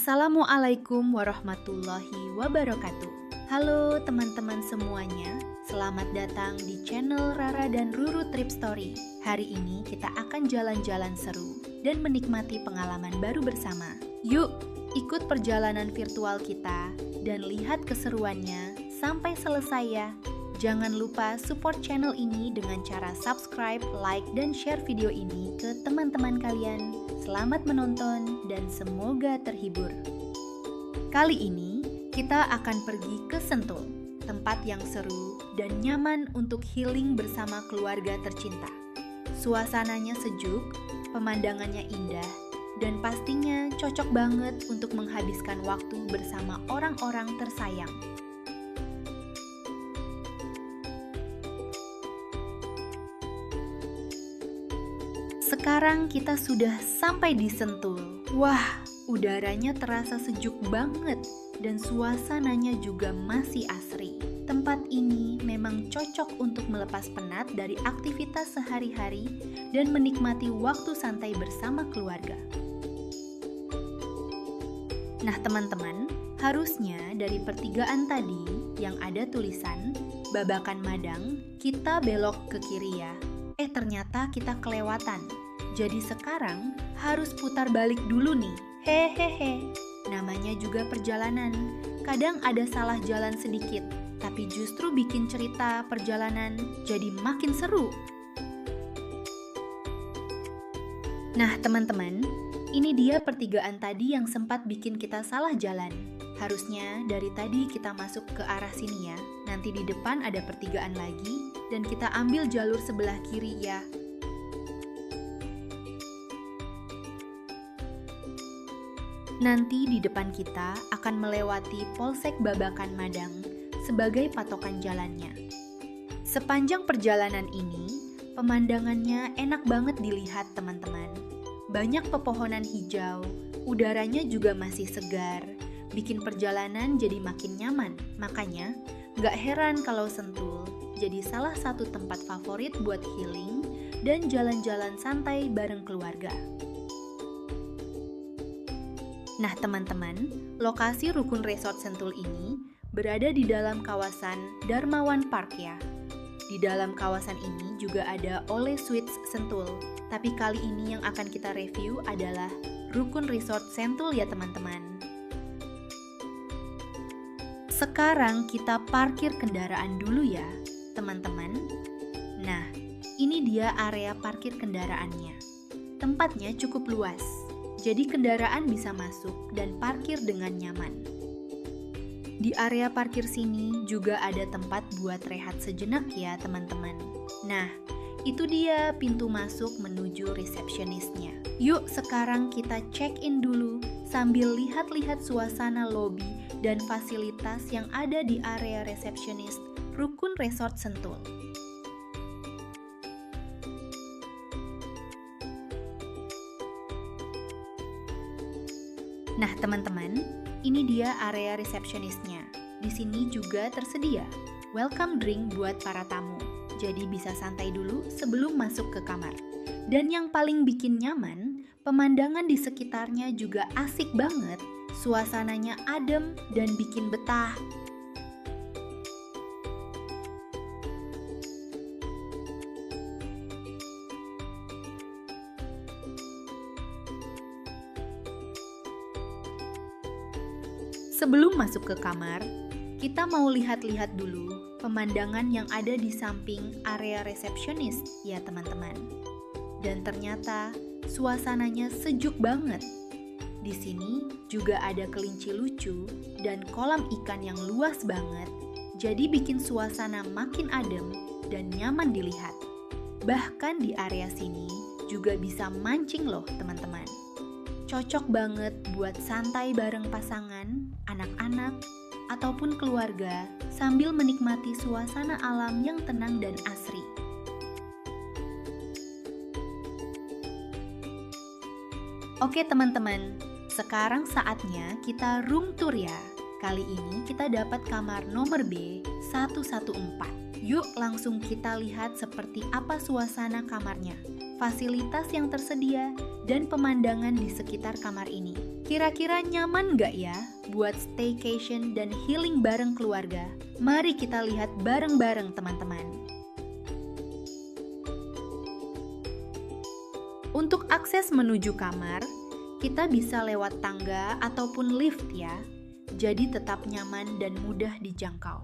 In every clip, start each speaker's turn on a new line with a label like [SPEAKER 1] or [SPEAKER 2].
[SPEAKER 1] Assalamualaikum warahmatullahi wabarakatuh. Halo teman-teman semuanya, selamat datang di channel Rara dan Ruru Trip Story. Hari ini kita akan jalan-jalan seru dan menikmati pengalaman baru bersama. Yuk, ikut perjalanan virtual kita dan lihat keseruannya sampai selesai ya. Jangan lupa support channel ini dengan cara subscribe, like, dan share video ini ke teman-teman kalian. Selamat menonton dan semoga terhibur. Kali ini kita akan pergi ke Sentul, tempat yang seru dan nyaman untuk healing bersama keluarga tercinta. Suasananya sejuk, pemandangannya indah, dan pastinya cocok banget untuk menghabiskan waktu bersama orang-orang tersayang. Sekarang kita sudah sampai di Sentul. Wah, udaranya terasa sejuk banget dan suasananya juga masih asri. Tempat ini memang cocok untuk melepas penat dari aktivitas sehari-hari dan menikmati waktu santai bersama keluarga. Nah teman-teman, harusnya dari pertigaan tadi yang ada tulisan Babakan Madang, kita belok ke kiri ya. Ternyata kita kelewatan. Jadi sekarang harus putar balik dulu nih. Hehehe. Namanya juga perjalanan. Kadang ada salah jalan sedikit, tapi justru bikin cerita perjalanan jadi makin seru. Nah, teman-teman, ini dia pertigaan tadi yang sempat bikin kita salah jalan. Harusnya dari tadi kita masuk ke arah sini ya. Nanti di depan ada pertigaan lagi dan kita ambil jalur sebelah kiri ya. Nanti di depan kita akan melewati Polsek Babakan Madang sebagai patokan jalannya. Sepanjang perjalanan ini, pemandangannya enak banget dilihat teman-teman. Banyak pepohonan hijau, udaranya juga masih segar, bikin perjalanan jadi makin nyaman. Makanya, gak heran kalau Sentul jadi salah satu tempat favorit buat healing dan jalan-jalan santai bareng keluarga. Nah teman-teman, lokasi Rukun Resort Sentul ini berada di dalam kawasan Darmawan Park ya. Di dalam kawasan ini juga ada Ole Suites Sentul. Tapi kali ini yang akan kita review adalah Rukun Resort Sentul ya teman-teman. Sekarang kita parkir kendaraan dulu ya teman-teman. Nah, ini dia area parkir kendaraannya. Tempatnya cukup luas. Jadi kendaraan bisa masuk dan parkir dengan nyaman. Di area parkir sini juga ada tempat buat rehat sejenak ya teman-teman. Nah, itu dia pintu masuk menuju resepsionisnya. Yuk sekarang kita check-in dulu sambil lihat-lihat suasana lobi dan fasilitas yang ada di area resepsionis Rukun Resort Sentul. Nah teman-teman, ini dia area resepsionisnya. Di sini juga tersedia welcome drink buat para tamu. Jadi bisa santai dulu sebelum masuk ke kamar. Dan yang paling bikin nyaman, pemandangan di sekitarnya juga asik banget. Suasananya adem dan bikin betah. Sebelum masuk ke kamar, kita mau lihat-lihat dulu pemandangan yang ada di samping area resepsionis ya teman-teman. Dan ternyata suasananya sejuk banget. Di sini juga ada kelinci lucu dan kolam ikan yang luas banget. Jadi bikin suasana makin adem dan nyaman dilihat. Bahkan di area sini juga bisa mancing loh teman-teman. Cocok banget buat santai bareng pasangan, anak-anak, ataupun keluarga sambil menikmati suasana alam yang tenang dan asri. Oke teman-teman, sekarang saatnya kita room tour ya. Kali ini kita dapat kamar nomor B114. Yuk langsung kita lihat seperti apa suasana kamarnya, fasilitas yang tersedia, dan pemandangan di sekitar kamar ini. Kira-kira nyaman nggak ya buat staycation dan healing bareng keluarga? Mari kita lihat bareng-bareng teman-teman. Untuk akses menuju kamar, kita bisa lewat tangga ataupun lift ya, jadi tetap nyaman dan mudah dijangkau.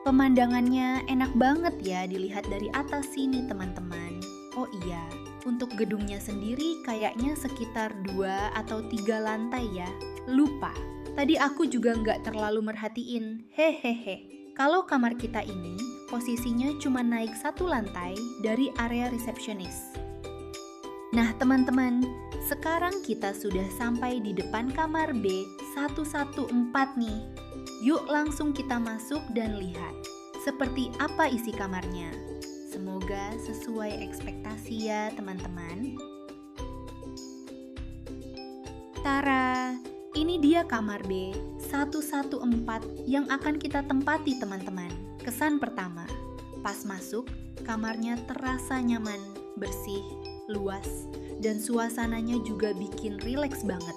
[SPEAKER 1] Pemandangannya enak banget ya dilihat dari atas sini teman-teman. Oh iya, untuk gedungnya sendiri kayaknya sekitar 2 atau 3 lantai ya. Lupa, tadi aku juga nggak terlalu merhatiin. Hehehe. Kalau kamar kita ini posisinya cuma naik 1 lantai dari area resepsionis. Nah teman-teman, sekarang kita sudah sampai di depan kamar B114 nih. Yuk langsung kita masuk dan lihat seperti apa isi kamarnya. Semoga sesuai ekspektasi ya teman-teman. Tara, ini dia kamar B114 yang akan kita tempati teman-teman. Kesan pertama, pas masuk, kamarnya terasa nyaman, bersih, luas, dan suasananya juga bikin rileks banget.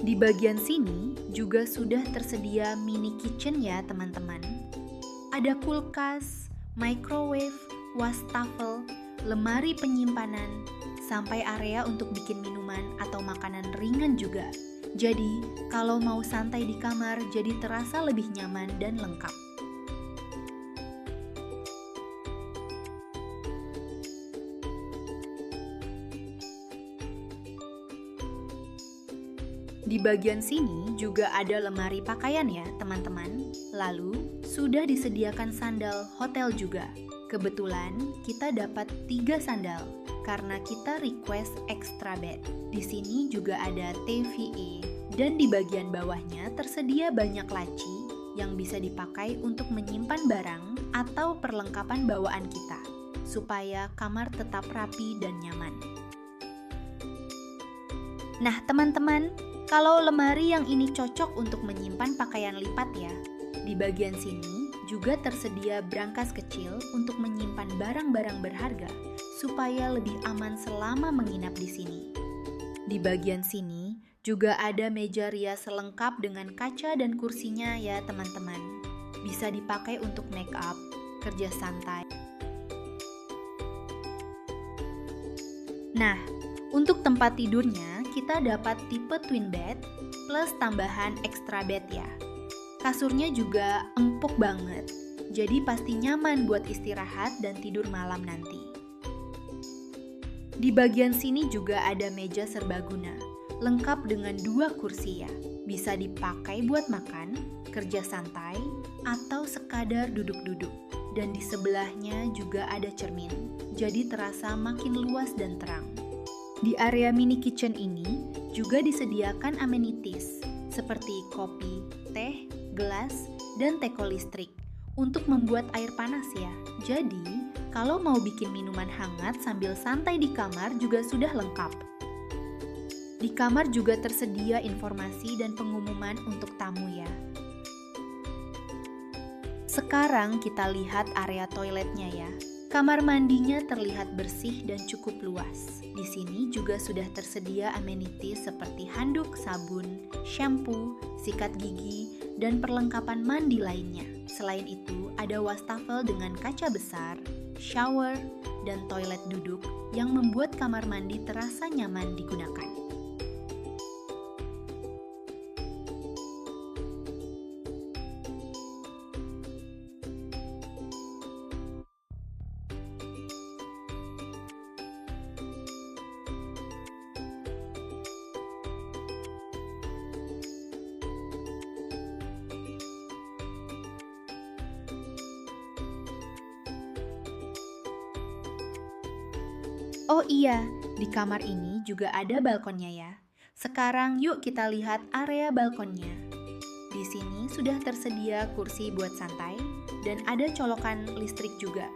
[SPEAKER 1] Di bagian sini juga sudah tersedia mini kitchen ya teman-teman. Ada kulkas, microwave, wastafel, lemari penyimpanan, sampai area untuk bikin minuman atau makanan ringan juga. Jadi, kalau mau santai di kamar jadi terasa lebih nyaman dan lengkap. Di bagian sini juga ada lemari pakaian ya teman-teman. Lalu sudah disediakan sandal hotel juga. Kebetulan kita dapat 3 sandal karena kita request extra bed. Di sini juga ada TVA dan di bagian bawahnya tersedia banyak laci yang bisa dipakai untuk menyimpan barang atau perlengkapan bawaan kita supaya kamar tetap rapi dan nyaman. Nah teman-teman, kalau lemari yang ini cocok untuk menyimpan pakaian lipat ya. Di bagian sini juga tersedia brankas kecil untuk menyimpan barang-barang berharga supaya lebih aman selama menginap di sini. Di bagian sini juga ada meja rias lengkap dengan kaca dan kursinya ya teman-teman. Bisa dipakai untuk make up, kerja santai. Nah, untuk tempat tidurnya kita dapat tipe twin bed plus tambahan extra bed ya. Kasurnya juga empuk banget, jadi pasti nyaman buat istirahat dan tidur malam nanti. Di bagian sini juga ada meja serbaguna, lengkap dengan 2 kursi ya. Bisa dipakai buat makan, kerja santai, atau sekadar duduk-duduk. Dan di sebelahnya juga ada cermin, jadi terasa makin luas dan terang. Di area mini kitchen ini juga disediakan amenities seperti kopi, teh, gelas, dan teko listrik untuk membuat air panas ya. Jadi, kalau mau bikin minuman hangat sambil santai di kamar juga sudah lengkap. Di kamar juga tersedia informasi dan pengumuman untuk tamu ya. Sekarang kita lihat area toiletnya ya. Kamar mandinya terlihat bersih dan cukup luas. Di sini juga sudah tersedia amenities seperti handuk, sabun, shampoo, sikat gigi, dan perlengkapan mandi lainnya. Selain itu, ada wastafel dengan kaca besar, shower, dan toilet duduk yang membuat kamar mandi terasa nyaman digunakan. Oh iya, di kamar ini juga ada balkonnya ya. Sekarang yuk kita lihat area balkonnya. Di sini sudah tersedia kursi buat santai dan ada colokan listrik juga.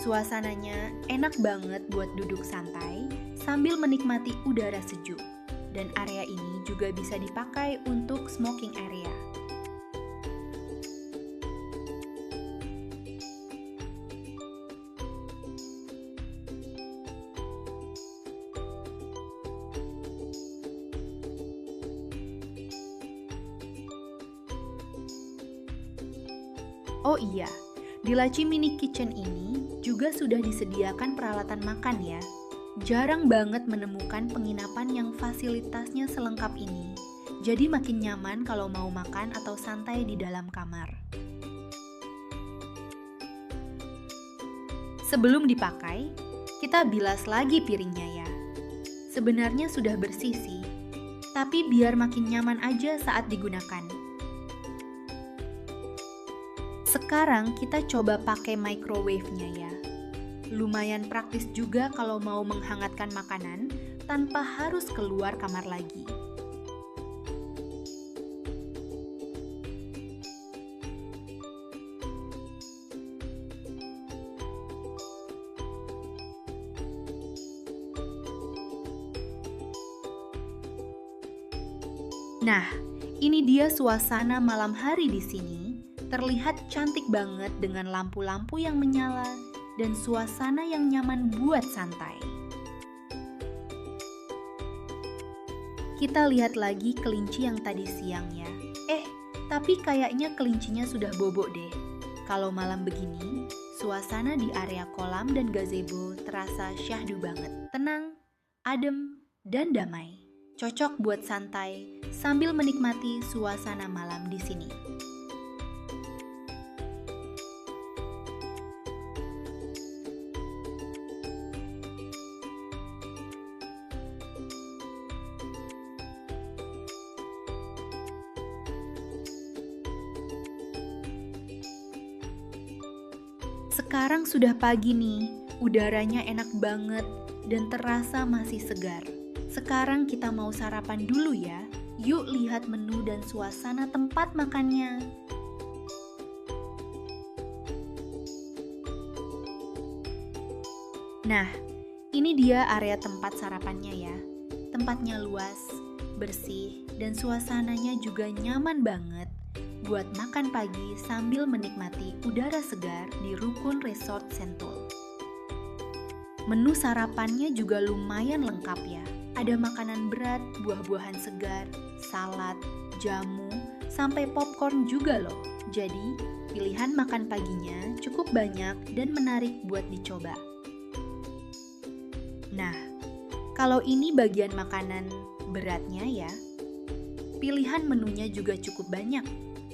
[SPEAKER 1] Suasananya enak banget buat duduk santai sambil menikmati udara sejuk. Dan area ini juga bisa dipakai untuk smoking area. Oh iya, di laci mini kitchen ini juga sudah disediakan peralatan makan ya. Jarang banget menemukan penginapan yang fasilitasnya selengkap ini. Jadi makin nyaman kalau mau makan atau santai di dalam kamar. Sebelum dipakai, kita bilas lagi piringnya ya. Sebenarnya sudah bersih sih, tapi biar makin nyaman aja saat digunakan. Sekarang kita coba pakai microwave-nya ya. Lumayan praktis juga kalau mau menghangatkan makanan tanpa harus keluar kamar lagi. Nah, ini dia suasana malam hari di sini. Terlihat cantik banget dengan lampu-lampu yang menyala dan suasana yang nyaman buat santai. Kita lihat lagi kelinci yang tadi siang ya. Tapi kayaknya kelincinya sudah bobok deh. Kalau malam begini, suasana di area kolam dan gazebo terasa syahdu banget. Tenang, adem, dan damai. Cocok buat santai sambil menikmati suasana malam di sini. Sekarang sudah pagi nih, udaranya enak banget dan terasa masih segar. Sekarang kita mau sarapan dulu ya. Yuk lihat menu dan suasana tempat makannya. Nah, ini dia area tempat sarapannya ya. Tempatnya luas, bersih, dan suasananya juga nyaman banget buat makan pagi sambil menikmati udara segar di Rukun Resort Sentul. Menu sarapannya juga lumayan lengkap ya. Ada makanan berat, buah-buahan segar, salad, jamu, sampai popcorn juga loh. Jadi, pilihan makan paginya cukup banyak dan menarik buat dicoba. Nah, kalau ini bagian makanan beratnya ya, pilihan menunya juga cukup banyak.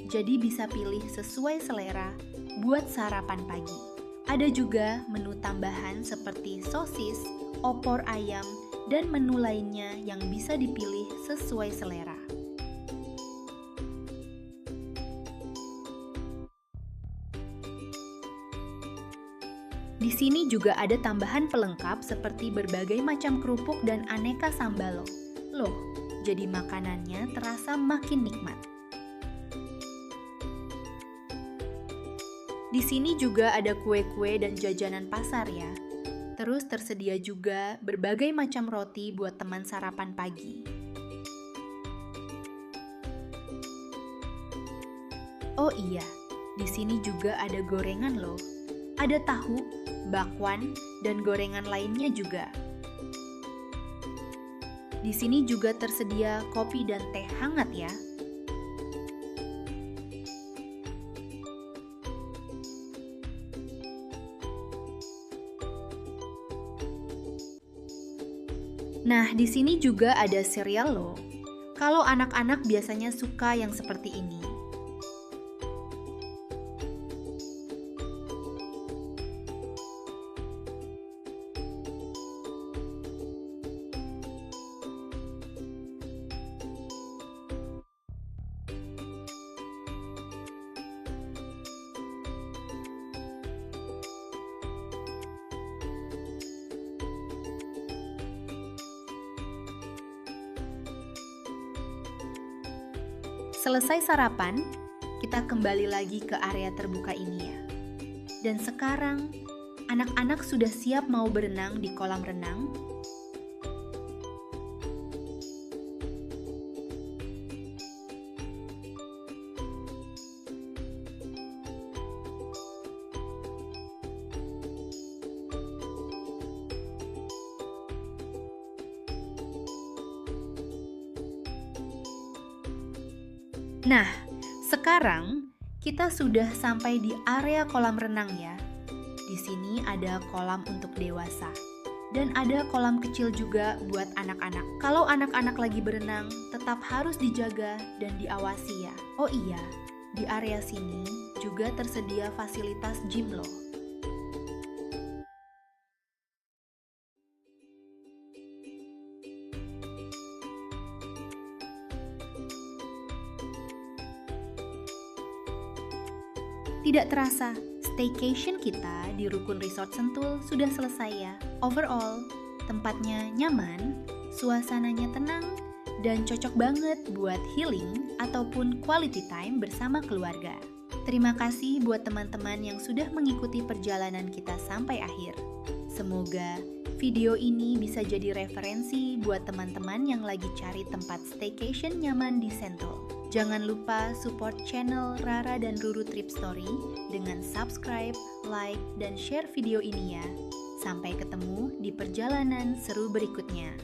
[SPEAKER 1] Jadi bisa pilih sesuai selera buat sarapan pagi. Ada juga menu tambahan seperti sosis, opor ayam, dan menu lainnya yang bisa dipilih sesuai selera. Di sini juga ada tambahan pelengkap seperti berbagai macam kerupuk dan aneka sambal loh. Jadi makanannya terasa makin nikmat. Di sini juga ada kue-kue dan jajanan pasar ya. Terus tersedia juga berbagai macam roti buat teman sarapan pagi. Oh iya, di sini juga ada gorengan loh. Ada tahu, bakwan, dan gorengan lainnya juga. Di sini juga tersedia kopi dan teh hangat ya. Nah, di sini juga ada cereal loh. Kalau anak-anak biasanya suka yang seperti ini. Selesai sarapan, kita kembali lagi ke area terbuka ini ya. Dan sekarang, anak-anak sudah siap mau berenang di kolam renang. Nah, sekarang kita sudah sampai di area kolam renang ya. Di sini ada kolam untuk dewasa. Dan ada kolam kecil juga buat anak-anak. Kalau anak-anak lagi berenang, tetap harus dijaga dan diawasi ya. Oh iya, di area sini juga tersedia fasilitas gym loh. Tidak terasa, staycation kita di Rukun Resort Sentul sudah selesai ya. Overall, tempatnya nyaman, suasananya tenang, dan cocok banget buat healing ataupun quality time bersama keluarga. Terima kasih buat teman-teman yang sudah mengikuti perjalanan kita sampai akhir. Semoga video ini bisa jadi referensi buat teman-teman yang lagi cari tempat staycation nyaman di Sentul. Jangan lupa support channel Rara dan Ruru Trip Story dengan subscribe, like, dan share video ini ya. Sampai ketemu di perjalanan seru berikutnya.